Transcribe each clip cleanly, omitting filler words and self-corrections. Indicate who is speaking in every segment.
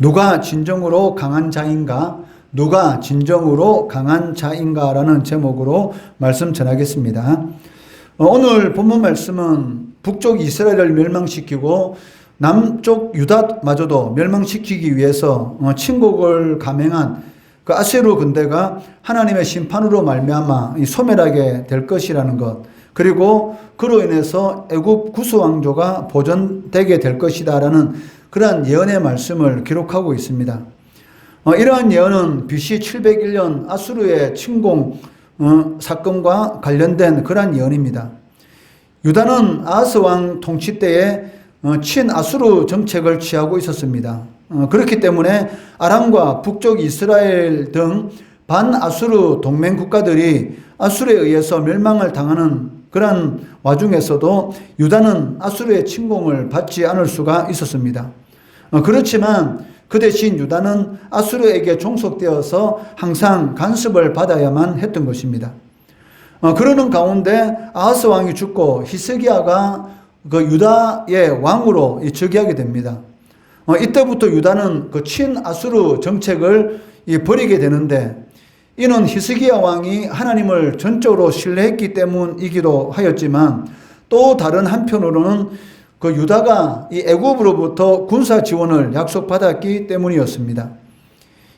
Speaker 1: 누가 진정으로 강한 자인가? 누가 진정으로 강한 자인가라는 제목으로 말씀 전하겠습니다. 오늘 본문 말씀은 북쪽 이스라엘을 멸망시키고 남쪽 유다마저도 멸망시키기 위해서 침공을 감행한 그 아수르 군대가 하나님의 심판으로 말미암아 소멸하게 될 것이라는 것, 그리고 그로 인해서 애굽 구스 왕조가 보존되게 될 것이다라는 그러한 예언의 말씀을 기록하고 있습니다. 이러한 예언은 BC 701년 아수르의 침공 사건과 관련된 그러한 예언입니다. 유다는 아하스 왕 통치 때에 친아수르 정책을 취하고 있었습니다. 그렇기 때문에 아람과 북쪽 이스라엘 등 반아수르 동맹 국가들이 아수르에 의해서 멸망을 당하는 그러한 와중에서도 유다는 아수르의 침공을 받지 않을 수가 있었습니다. 그렇지만 그 대신 유다는 아수르에게 종속되어서 항상 간섭을 받아야만 했던 것입니다. 그러는 가운데 아하스 왕이 죽고 히스기야가 그 유다의 왕으로 즉위하게 됩니다. 이때부터 유다는 그 친아수르 정책을 버리게 되는데, 이는 히스기야 왕이 하나님을 전적으로 신뢰했기 때문이기도 하였지만, 또 다른 한편으로는 그 유다가 이 애굽으로부터 군사 지원을 약속받았기 때문이었습니다.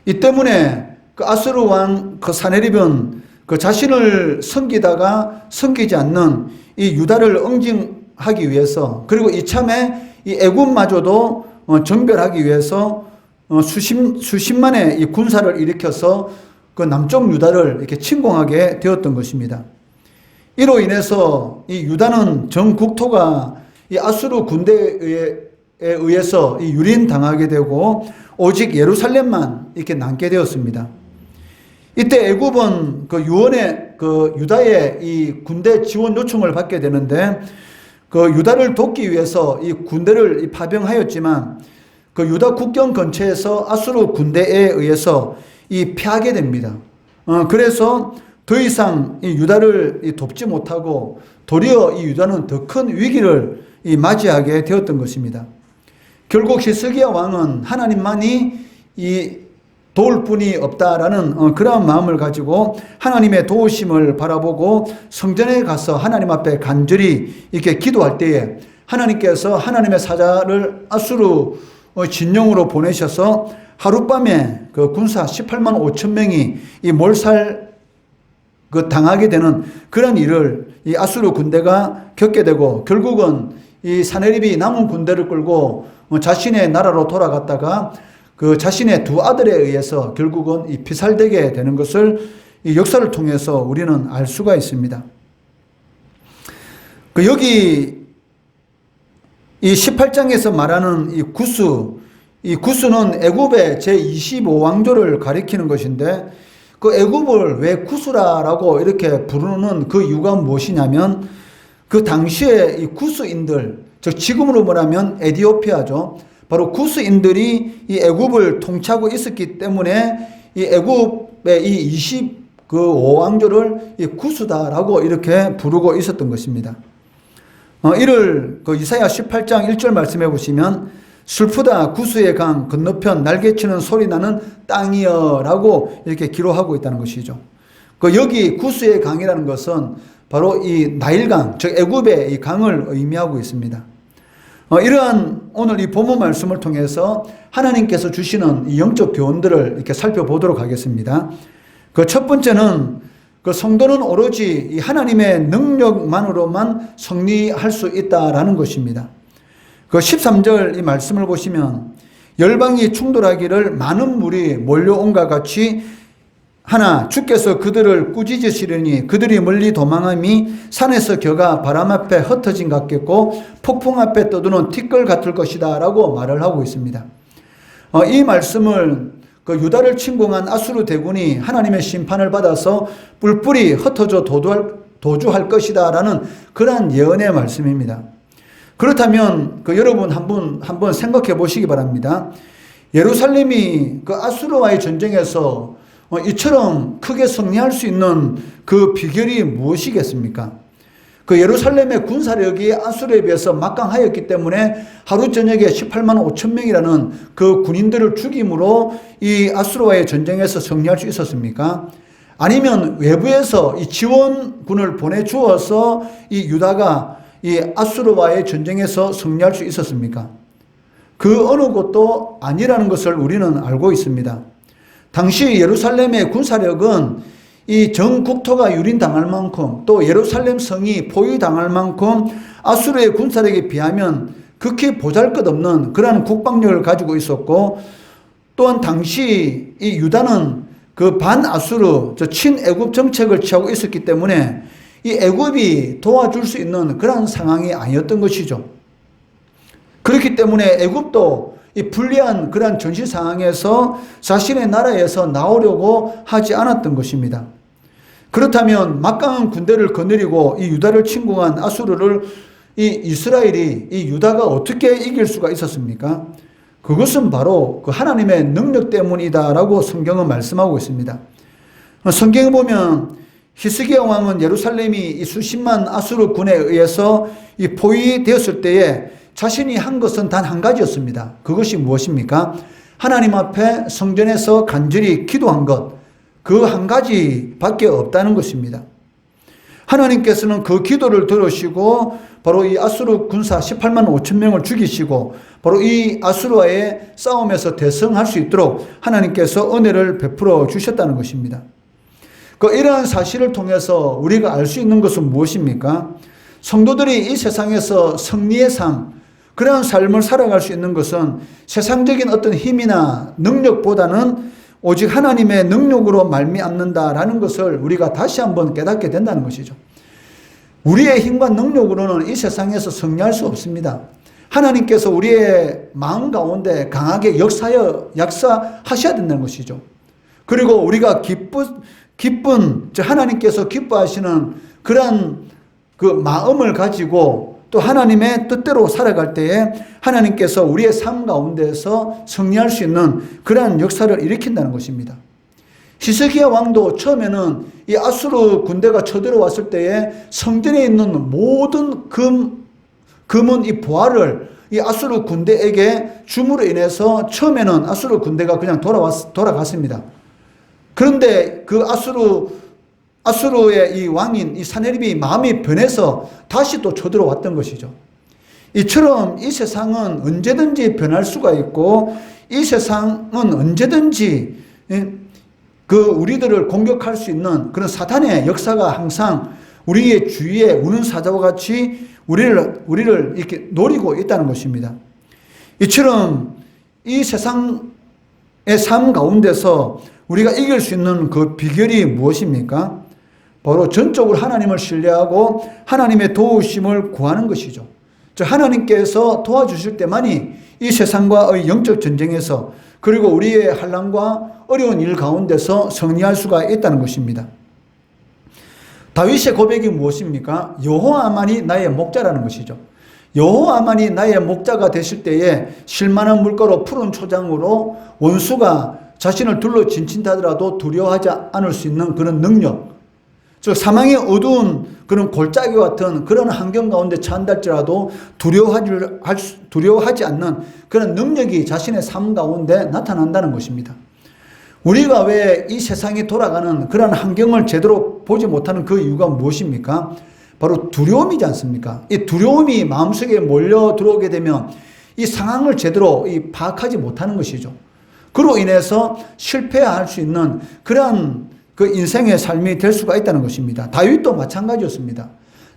Speaker 1: 이 때문에 그 아수르 왕 그 사네립은 그 자신을 섬기다가 섬기지 않는 이 유다를 응징하기 위해서, 그리고 이참에 이 애굽마저도 정별하기 위해서 수십만의 이 군사를 일으켜서 그 남쪽 유다를 이렇게 침공하게 되었던 것입니다. 이로 인해서 이 유다는 전 국토가 이 아수르 군대에 의해서 이 유린당하게 되고 오직 예루살렘만 이렇게 남게 되었습니다. 이때 애굽은 그 유언의 그 유다의 이 군대 지원 요청을 받게 되는데, 그 유다를 돕기 위해서 이 군대를 파병하였지만 그 유다 국경 근처에서 아수르 군대에 의해서 이 패하게 됩니다. 그래서 더 이상 이 유다를 돕지 못하고 도리어 이 유다는 더 큰 위기를 맞이하게 되었던 것입니다. 결국 히스기야 왕은 하나님만이 이 도울 뿐이 없다라는 그러한 마음을 가지고 하나님의 도우심을 바라보고 성전에 가서 하나님 앞에 간절히 이렇게 기도할 때에 하나님께서 하나님의 사자를 아수르 진영으로 보내셔서 하룻밤에 그 군사 18만 5천 명이 이 몰살 그 당하게 되는 그런 일을 이 아수르 군대가 겪게 되고, 결국은 이 사네립이 남은 군대를 끌고 자신의 나라로 돌아갔다가 그 자신의 두 아들에 의해서 결국은 이 피살되게 되는 것을 이 역사를 통해서 우리는 알 수가 있습니다. 그 여기 이 18장에서 말하는 이 구스는 애굽의 제25왕조를 가리키는 것인데, 그 애굽을 왜 구스라라고 이렇게 부르는 그 이유가 무엇이냐면, 그 당시에 이 구스인들, 즉 지금으로 말하면 에티오피아죠. 바로 구스인들이 이 애굽을 통치하고 있었기 때문에 이 애굽의 이 25왕조를 이 구스다라고 이렇게 부르고 있었던 것입니다. 이를 그 이사야 18장 1절 말씀해 보시면, 슬프다 구스의 강 건너편 날개치는 소리 나는 땅이여라고 이렇게 기록하고 있다는 것이죠. 그 여기 구스의 강이라는 것은 바로 이 나일강, 즉 애굽의 이 강을 의미하고 있습니다. 이러한 오늘 이 본문 말씀을 통해서 하나님께서 주시는 이 영적 교훈들을 이렇게 살펴보도록 하겠습니다. 그 첫 번째는 그 성도는 오로지 이 하나님의 능력만으로만 승리할 수 있다라는 것입니다. 그 13절 이 말씀을 보시면, 열방이 충돌하기를 많은 물이 몰려온과 같이 하나 주께서 그들을 꾸짖으시려니 그들이 멀리 도망함이 산에서 겨가 바람 앞에 흩어진 것 같겠고 폭풍 앞에 떠드는 티끌 같을 것이다 라고 말을 하고 있습니다. 이 말씀을 그 유다를 침공한 아수르 대군이 하나님의 심판을 받아서 뿔뿔이 흩어져 도주할 것이다 라는 그러한 예언의 말씀입니다. 그렇다면 그 여러분 한번 생각해 보시기 바랍니다. 예루살렘이 그 아수르와의 전쟁에서 이처럼 크게 승리할 수 있는 그 비결이 무엇이겠습니까? 그 예루살렘의 군사력이 아수르에 비해서 막강하였기 때문에 하루 저녁에 18만 5천 명이라는 그 군인들을 죽임으로 이 아수르와의 전쟁에서 승리할 수 있었습니까? 아니면 외부에서 이 지원군을 보내주어서 이 유다가 이 아수르와의 전쟁에서 승리할 수 있었습니까? 그 어느 것도 아니라는 것을 우리는 알고 있습니다. 당시 예루살렘의 군사력은 이 전 국토가 유린당할 만큼 또 예루살렘 성이 포위당할 만큼 아수르의 군사력에 비하면 극히 보잘것없는 그러한 국방력을 가지고 있었고, 또한 당시 이 유다는 그 반아수르, 친애굽 정책을 취하고 있었기 때문에 이 애굽이 도와줄 수 있는 그런 상황이 아니었던 것이죠. 그렇기 때문에 애굽도 이 불리한 그러한 전시 상황에서 자신의 나라에서 나오려고 하지 않았던 것입니다. 그렇다면 막강한 군대를 거느리고 이 유다를 침공한 아수르를 이 이스라엘이 이 유다가 어떻게 이길 수가 있었습니까? 그것은 바로 그 하나님의 능력 때문이다라고 성경은 말씀하고 있습니다. 성경에 보면 히스기야 왕은 예루살렘이 이 수십만 아수르 군에 의해서 이 포위되었을 때에 자신이 한 것은 단 한 가지였습니다. 그것이 무엇입니까? 하나님 앞에 성전에서 간절히 기도한 것, 그 한 가지밖에 없다는 것입니다. 하나님께서는 그 기도를 들으시고 바로 이 아수르 군사 18만 5천 명을 죽이시고 바로 이 아수르와의 싸움에서 대승할 수 있도록 하나님께서 은혜를 베풀어 주셨다는 것입니다. 이러한 사실을 통해서 우리가 알 수 있는 것은 무엇입니까? 성도들이 이 세상에서 승리의 삶, 그러한 삶을 살아갈 수 있는 것은 세상적인 어떤 힘이나 능력보다는 오직 하나님의 능력으로 말미암는다라는 것을 우리가 다시 한번 깨닫게 된다는 것이죠. 우리의 힘과 능력으로는 이 세상에서 승리할 수 없습니다. 하나님께서 우리의 마음 가운데 강하게 역사하셔야 된다는 것이죠. 그리고 우리가 기쁜 하나님께서 기뻐하시는 그러한 그 마음을 가지고 또 하나님의 뜻대로 살아갈 때에 하나님께서 우리의 삶 가운데서 승리할 수 있는 그러한 역사를 일으킨다는 것입니다. 히스기야 왕도 처음에는 이 아수르 군대가 쳐들어왔을 때에 성전에 있는 모든 금은 이 보화를 이 아수르 군대에게 줌으로 인해서 처음에는 아수르 군대가 그냥 돌아갔습니다. 그런데 그 아수르의 이 왕인 이 사네립이 마음이 변해서 다시 또 쳐들어왔던 것이죠. 이처럼 이 세상은 언제든지 변할 수가 있고 이 세상은 언제든지 우리들을 공격할 수 있는 그런 사탄의 역사가 항상 우리의 주위에 우는 사자와 같이 우리를 이렇게 노리고 있다는 것입니다. 이처럼 이 세상의 삶 가운데서 우리가 이길 수 있는 그 비결이 무엇입니까? 바로 전적으로 하나님을 신뢰하고 하나님의 도우심을 구하는 것이죠. 즉 하나님께서 도와주실 때만이 이 세상과의 영적 전쟁에서 그리고 우리의 환난과 어려운 일 가운데서 승리할 수가 있다는 것입니다. 다윗의 고백이 무엇입니까? 여호와만이 나의 목자라는 것이죠. 여호와만이 나의 목자가 되실 때에 쉴만한 물가로 푸른 초장으로 원수가 자신을 둘러 진친다더라도 두려워하지 않을 수 있는 그런 능력, 즉 사망의 어두운 그런 골짜기 같은 그런 환경 가운데 처한달지라도 두려워하지 않는 그런 능력이 자신의 삶 가운데 나타난다는 것입니다. 우리가 왜 이 세상이 돌아가는 그런 환경을 제대로 보지 못하는 그 이유가 무엇입니까? 바로 두려움이지 않습니까? 이 두려움이 마음속에 몰려 들어오게 되면 이 상황을 제대로 파악하지 못하는 것이죠. 그로 인해서 실패할 수 있는 그러한 그 인생의 삶이 될 수가 있다는 것입니다. 다윗도 마찬가지였습니다.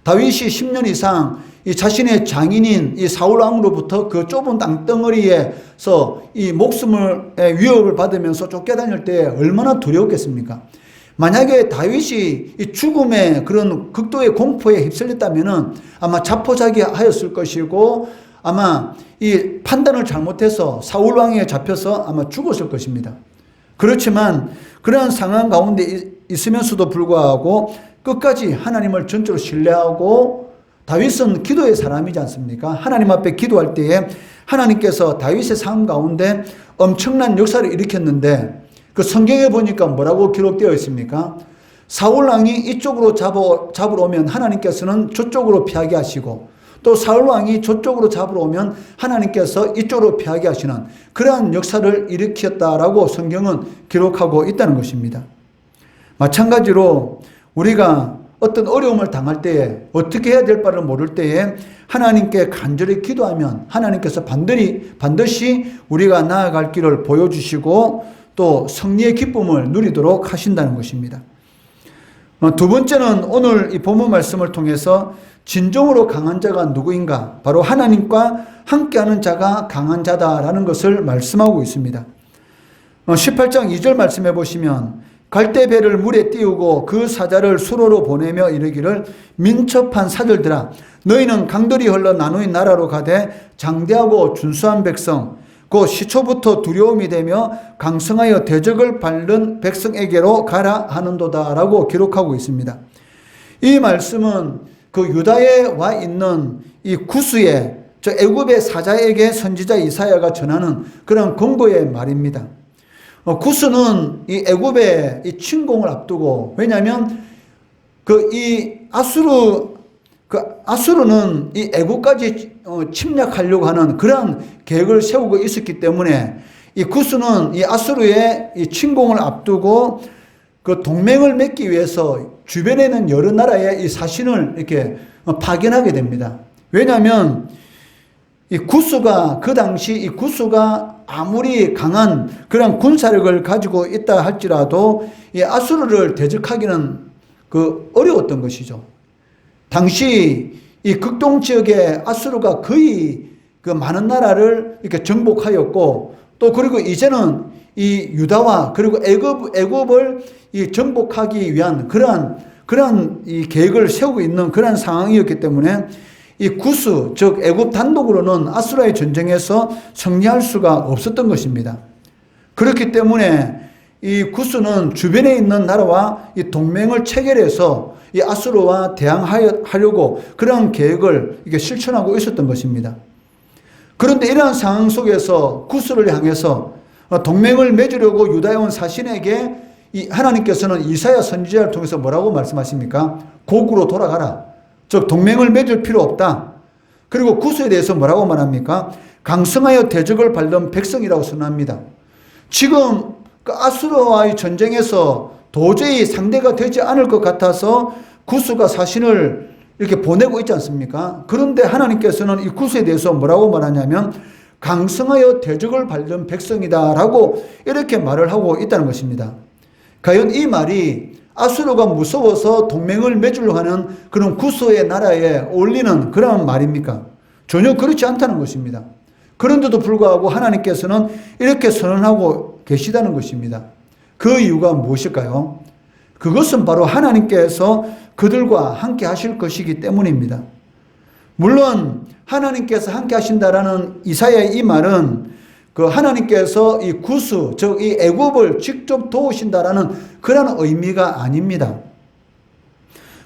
Speaker 1: 다윗이 10년 이상 이 자신의 장인인 이 사울 왕으로부터 그 좁은 땅덩어리에서 이 목숨을 위협을 받으면서 쫓겨다닐 때 얼마나 두려웠겠습니까? 만약에 다윗이 이 죽음의 그런 극도의 공포에 휩쓸렸다면은 아마 자포자기하였을 것이고 아마 이 판단을 잘못해서 사울 왕에 잡혀서 아마 죽었을 것입니다. 그렇지만 그러한 상황 가운데 있으면서도 불구하고 끝까지 하나님을 전적으로 신뢰하고 다윗은 기도의 사람이지 않습니까? 하나님 앞에 기도할 때에 하나님께서 다윗의 삶 가운데 엄청난 역사를 일으켰는데 그 성경에 보니까 뭐라고 기록되어 있습니까? 사울 왕이 이쪽으로 잡으러 오면 하나님께서는 저쪽으로 피하게 하시고, 또 사울 왕이 저쪽으로 잡으러 오면 하나님께서 이쪽으로 피하게 하시는 그러한 역사를 일으켰다라고 성경은 기록하고 있다는 것입니다. 마찬가지로 우리가 어떤 어려움을 당할 때에, 어떻게 해야 될 바를 모를 때에 하나님께 간절히 기도하면 하나님께서 반드시 우리가 나아갈 길을 보여주시고 또 승리의 기쁨을 누리도록 하신다는 것입니다. 두 번째는 오늘 이 본문 말씀을 통해서 진정으로 강한 자가 누구인가? 바로 하나님과 함께하는 자가 강한 자다라는 것을 말씀하고 있습니다. 18장 2절 말씀해 보시면 갈대배를 물에 띄우고 그 사자를 수로로 보내며 이르기를 민첩한 사절들아 너희는 강들이 흘러 나누인 나라로 가되 장대하고 준수한 백성 곧 시초부터 두려움이 되며 강성하여 대적을 밟는 백성에게로 가라 하는도다 라고 기록하고 있습니다. 이 말씀은 그 유다에 와 있는 이 구스의 저 애굽의 사자에게 선지자 이사야가 전하는 그런 권고의 말입니다. 구스는 이 애굽의 이 침공을 앞두고, 왜냐하면 아수르는 이 애굽까지 침략하려고 하는 그런 계획을 세우고 있었기 때문에 이 구스는 이 아수르의 이 침공을 앞두고 그 동맹을 맺기 위해서 주변에 있는 여러 나라의 이 사신을 이렇게 파견하게 됩니다. 왜냐하면 이 구스가 그 당시 이 구스가 아무리 강한 그런 군사력을 가지고 있다 할지라도 이 아수르를 대적하기는 어려웠던 것이죠. 당시 이 극동 지역에 아수르가 거의 그 많은 나라를 이렇게 정복하였고, 또 그리고 이제는 이 유다와 그리고 애굽을 이 정복하기 위한 그러한 이 계획을 세우고 있는 그런 상황이었기 때문에 이 구스, 즉 애굽 단독으로는 아수라의 전쟁에서 승리할 수가 없었던 것입니다. 그렇기 때문에 이 구스는 주변에 있는 나라와 이 동맹을 체결해서 이 아수르와 대항하려고 그런 계획을 이게 실천하고 있었던 것입니다. 그런데 이러한 상황 속에서 구스를 향해서 동맹을 맺으려고 유다에 온 사신에게 이 하나님께서는 이사야 선지자를 통해서 뭐라고 말씀하십니까? 고국으로 돌아가라. 즉 동맹을 맺을 필요 없다. 그리고 구스에 대해서 뭐라고 말합니까? 강성하여 대적을 밟는 백성이라고 선언합니다. 지금 그 아수르와의 전쟁에서 도저히 상대가 되지 않을 것 같아서 구스가 사신을 이렇게 보내고 있지 않습니까? 그런데 하나님께서는 이 구스에 대해서 뭐라고 말하냐면 강성하여 대적을 밟는 백성이다라고 이렇게 말을 하고 있다는 것입니다. 과연 이 말이 아수르가 무서워서 동맹을 맺으려고 하는 그런 구스의 나라에 어울리는 그런 말입니까? 전혀 그렇지 않다는 것입니다. 그런데도 불구하고 하나님께서는 이렇게 선언하고 계시다는 것입니다. 그 이유가 무엇일까요? 그것은 바로 하나님께서 그들과 함께 하실 것이기 때문입니다. 물론 하나님께서 함께 하신다라는 이사야의 이 말은 그 하나님께서 이 구스, 즉 이 애굽을 직접 도우신다라는 그런 의미가 아닙니다.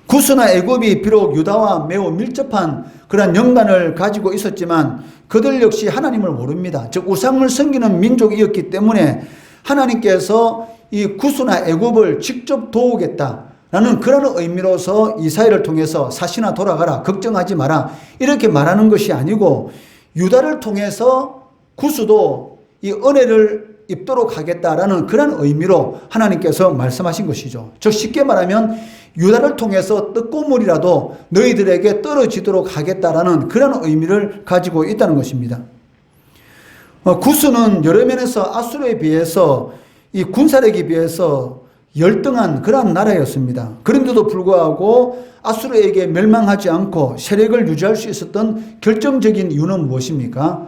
Speaker 1: 구스나 애굽이 비록 유다와 매우 밀접한 그런 연관을 가지고 있었지만 그들 역시 하나님을 모릅니다. 즉 우상을 섬기는 민족이었기 때문에 하나님께서 이 구스나 애굽을 직접 도우겠다라는 그런 의미로서 이사야를 통해서 사신아 돌아가라, 걱정하지 마라 이렇게 말하는 것이 아니고, 유다를 통해서 구스도 이 은혜를 입도록 하겠다라는 그런 의미로 하나님께서 말씀하신 것이죠. 즉 쉽게 말하면 유다를 통해서 떡고물이라도 너희들에게 떨어지도록 하겠다라는 그런 의미를 가지고 있다는 것입니다. 구스는 여러 면에서 아수르에 비해서 이 군사력에 비해서 열등한 그런 나라였습니다. 그런데도 불구하고 아수르에게 멸망하지 않고 세력을 유지할 수 있었던 결정적인 이유는 무엇입니까?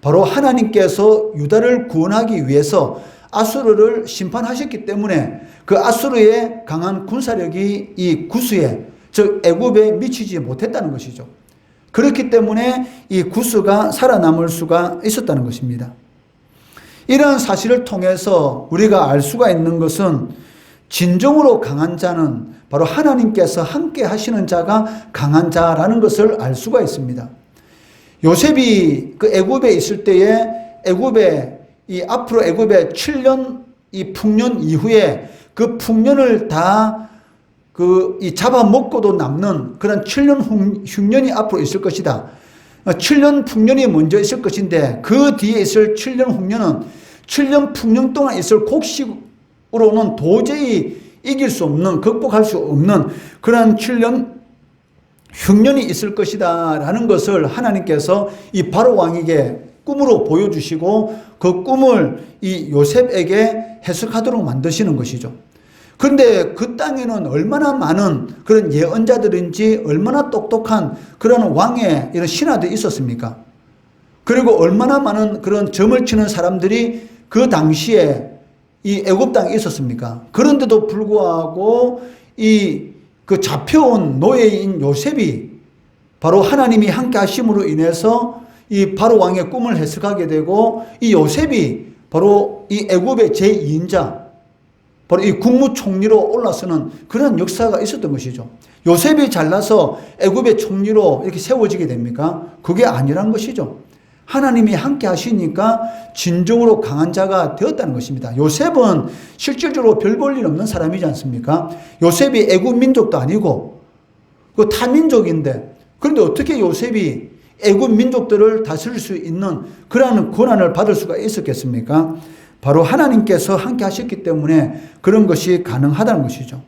Speaker 1: 바로 하나님께서 유다를 구원하기 위해서 아수르를 심판하셨기 때문에 그 아수르의 강한 군사력이 이 구스에, 즉 애굽에 미치지 못했다는 것이죠. 그렇기 때문에 이 구스가 살아남을 수가 있었다는 것입니다. 이러한 사실을 통해서 우리가 알 수가 있는 것은 진정으로 강한 자는 바로 하나님께서 함께 하시는 자가 강한 자라는 것을 알 수가 있습니다. 요셉이 그 애굽에 있을 때에 앞으로 애굽에 7년 이 풍년 이후에 그 풍년을 다 이 잡아먹고도 남는 그런 7년 흉년이 앞으로 있을 것이다. 7년 풍년이 먼저 있을 것인데 그 뒤에 있을 7년 흉년은 7년 풍년 동안 있을 곡식으로는 도저히 이길 수 없는, 극복할 수 없는 그런 7년 흉년이 있을 것이다 라는 것을 하나님께서 이 바로 왕에게 꿈으로 보여주시고 그 꿈을 이 요셉에게 해석하도록 만드시는 것이죠. 그런데 그 땅에는 얼마나 많은 그런 예언자들인지 얼마나 똑똑한 그런 왕의 이런 신하들이 있었습니까? 그리고 얼마나 많은 그런 점을 치는 사람들이 그 당시에 이 애굽 땅에 있었습니까? 그런데도 불구하고 그 잡혀온 노예인 요셉이 바로 하나님이 함께 하심으로 인해서 이 바로 왕의 꿈을 해석하게 되고 이 요셉이 바로 이 애굽의 제2인자 바로 이 국무총리로 올라서는 그런 역사가 있었던 것이죠. 요셉이 잘나서 애굽의 총리로 이렇게 세워지게 됩니까? 그게 아니란 것이죠. 하나님이 함께 하시니까 진정으로 강한 자가 되었다는 것입니다. 요셉은 실질적으로 별 볼 일 없는 사람이지 않습니까? 요셉이 애굽 민족도 아니고 그 타민족인데 그런데 어떻게 요셉이 애굽 민족들을 다스릴 수 있는 그러한 권한을 받을 수가 있었겠습니까? 바로 하나님께서 함께 하셨기 때문에 그런 것이 가능하다는 것이죠.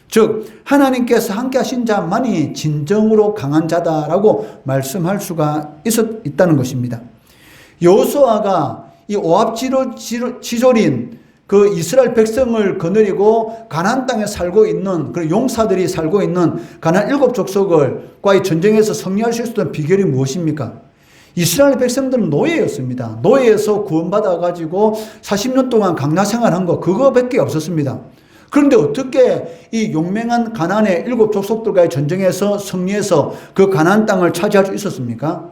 Speaker 1: 즉 하나님께서 함께 하신 자만이 진정으로 강한 자다라고 말씀할 수가 있다는 것입니다. 여호수아가 이 오합지졸인 그 이스라엘 백성을 거느리고 가나안 땅에 살고 있는 그 용사들이 살고 있는 가나안 7족속과의 전쟁에서 승리할 수 있었던 비결이 무엇입니까? 이스라엘 백성들은 노예였습니다. 노예에서 구원받아가지고 40년 동안 강나 생활한 거 그거밖에 없었습니다. 그런데 어떻게 이 용맹한 가나안의 7족속들과의 전쟁에서 승리해서 그 가나안 땅을 차지할 수 있었습니까?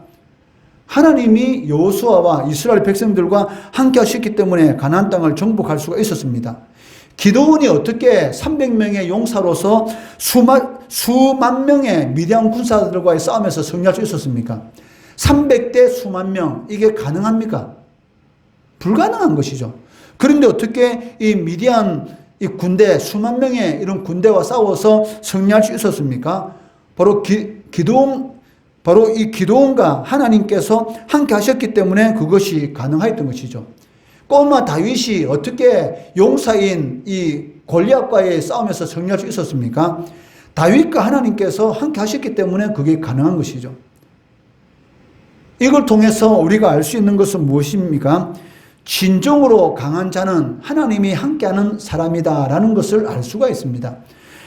Speaker 1: 하나님이 여호수아와 이스라엘 백성들과 함께 하셨기 때문에 가나안 땅을 정복할 수가 있었습니다. 기드온이 어떻게 300명의 용사로서 수만 명의 미디안 군사들과의 싸움에서 승리할 수 있었습니까? 300대 수만 명, 이게 가능합니까? 불가능한 것이죠. 그런데 어떻게 이 미디안 이 군대, 수만 명의 이런 군대와 싸워서 승리할 수 있었습니까? 바로 이 기드온과 하나님께서 함께 하셨기 때문에 그것이 가능했던 것이죠. 꼬마 다윗이 어떻게 용사인 이 골리앗과의 싸움에서 승리할 수 있었습니까? 다윗과 하나님께서 함께 하셨기 때문에 그게 가능한 것이죠. 이걸 통해서 우리가 알 수 있는 것은 무엇입니까? 진정으로 강한 자는 하나님이 함께하는 사람이다라는 것을 알 수가 있습니다.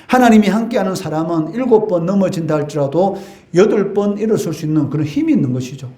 Speaker 1: 하나님이 함께하는 사람은 7번 넘어진다 할지라도 8번 일어설 수 있는 그런 힘이 있는 것이죠.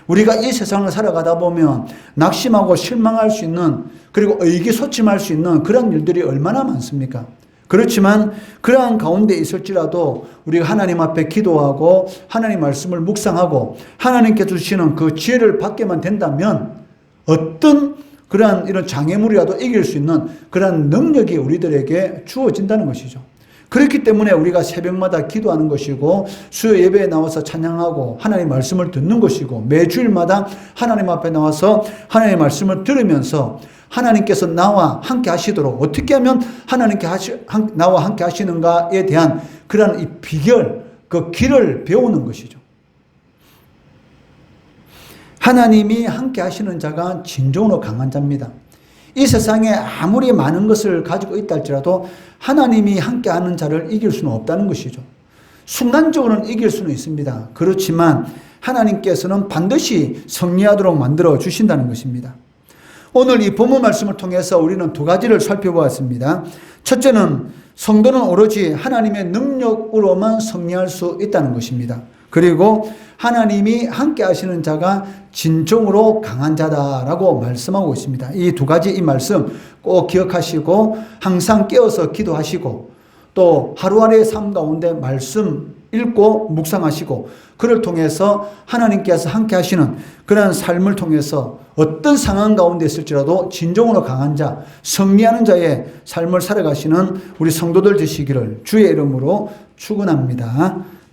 Speaker 1: 우리가 이 세상을 살아가다 보면 낙심하고 실망할 수 있는 그리고 의기소침할 수 있는 그런 일들이 얼마나 많습니까? 그렇지만 그러한 가운데 있을지라도 우리가 하나님 앞에 기도하고 하나님 말씀을 묵상하고 하나님께 주시는 그 지혜를 받게만 된다면 어떤 그러한 이런 장애물이라도 이길 수 있는 그러한 능력이 우리들에게 주어진다는 것이죠. 그렇기 때문에 우리가 새벽마다 기도하는 것이고 수요 예배에 나와서 찬양하고 하나님 말씀을 듣는 것이고 매주일마다 하나님 앞에 나와서 하나님 말씀을 들으면서 하나님께서 나와 함께 하시도록 어떻게 하면 나와 함께 하시는가에 대한 그러한 이 비결, 그 길을 배우는 것이죠. 하나님이 함께 하시는 자가 진정으로 강한 자입니다. 이 세상에 아무리 많은 것을 가지고 있다 할지라도 하나님이 함께하는 자를 이길 수는 없다는 것이죠. 순간적으로는 이길 수는 있습니다. 그렇지만 하나님께서는 반드시 승리하도록 만들어 주신다는 것입니다. 오늘 이 본문 말씀을 통해서 우리는 두 가지를 살펴보았습니다. 첫째는 성도는 오로지 하나님의 능력으로만 승리할 수 있다는 것입니다. 그리고 하나님이 함께 하시는 자가 진정으로 강한 자다라고 말씀하고 있습니다. 이 두 가지 이 말씀 꼭 기억하시고 항상 깨어서 기도하시고 또 하루하루의 삶 가운데 말씀 읽고 묵상하시고 그를 통해서 하나님께서 함께 하시는 그런 삶을 통해서 어떤 상황 가운데 있을지라도 진정으로 강한 자, 승리하는 자의 삶을 살아가시는 우리 성도들 되시기를 주의 이름으로 축원합니다.